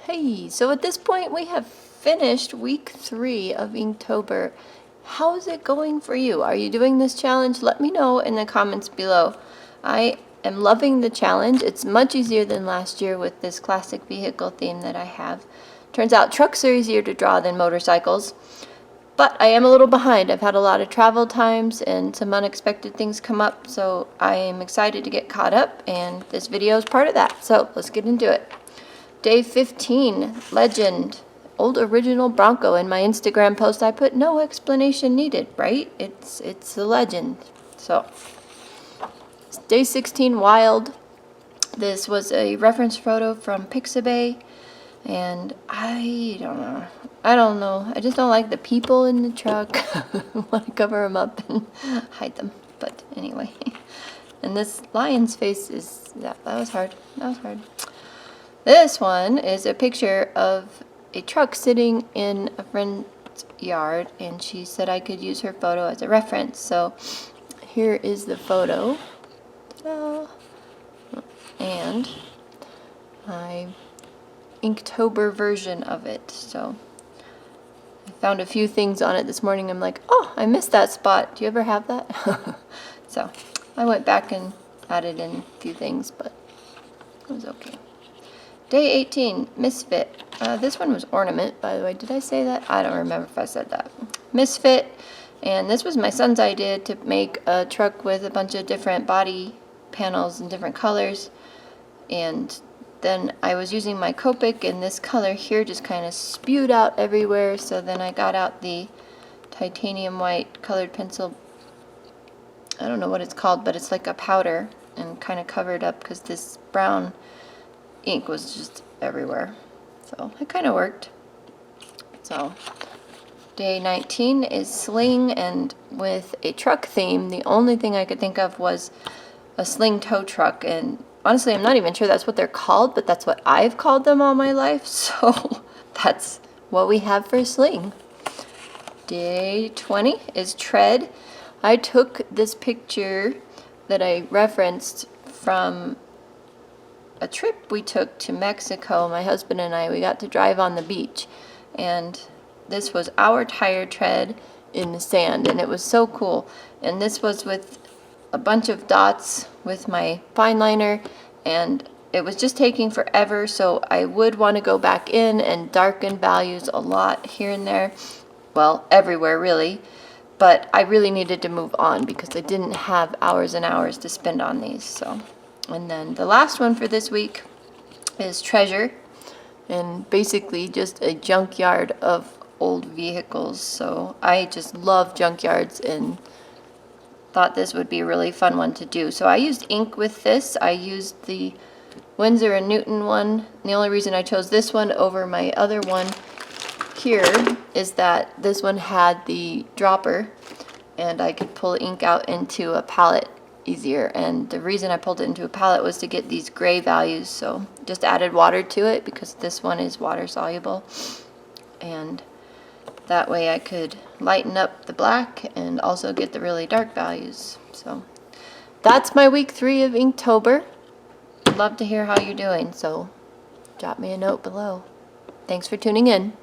Hey, so at this point we have finished week 3 of Inktober. How's it going for you? Are you doing this challenge? Let me know in the comments below. I am loving the challenge. It's much easier than last year with this classic vehicle theme that I have. Turns out trucks are easier to draw than motorcycles. But I am a little behind. I've had a lot of travel times and some unexpected things come up, so I am excited to get caught up, and this video is part of that. So let's get into it. Day 15, legend, old original Bronco. In my Instagram post, I put no explanation needed, right? It's a legend. So, day 16, wild. This was a reference photo from Pixabay, and I don't know. I just don't like the people in the truck. I want to cover them up and hide them. But anyway, and this lion's face is that was hard. That was hard. This one is a picture of a truck sitting in a friend's yard, and she said I could use her photo as a reference. So here is the photo. And my Inktober version of it. So I found a few things on it this morning. I'm like, oh, I missed that spot. Do you ever have that? So I went back and added in a few things, but it was okay. Day 18, Misfit. This one was Ornament, by the way. Did I say that? I don't remember if I said that. Misfit, and this was my son's idea to make a truck with a bunch of different body panels in different colors. And then I was using my Copic, and this color here just kind of spewed out everywhere. So then I got out the titanium white colored pencil. I don't know what it's called, but it's like a powder, and kind of covered up because this brown ink was just everywhere. So it kind of worked. So day 19 is Sling, and with a truck theme, the only thing I could think of was a Sling tow truck. And honestly, I'm not even sure that's what they're called, but that's what I've called them all my life. So that's what we have for Sling. Day 20 is Tread. I took this picture that I referenced from a trip we took to Mexico. My husband and I, we got to drive on the beach, and this was our tire tread in the sand, and it was so cool. And this was with a bunch of dots with my fine liner, and it was just taking forever, so I would want to go back in and darken values a lot here and there, well, everywhere really, but I really needed to move on because I didn't have hours and hours to spend on these. So, and then the last one for this week is Treasure, and basically just a junkyard of old vehicles. So I just love junkyards and thought this would be a really fun one to do. So I used ink with this. I used the Winsor & Newton one. And the only reason I chose this one over my other one here is that this one had the dropper, and I could pull ink out into a palette easier. And the reason I pulled it into a palette was to get these gray values, so just added water to it because this one is water soluble, and that way I could lighten up the black and also get the really dark values. So that's my week 3 of Inktober. I'd love to hear how you're doing, so drop me a note below. Thanks for tuning in.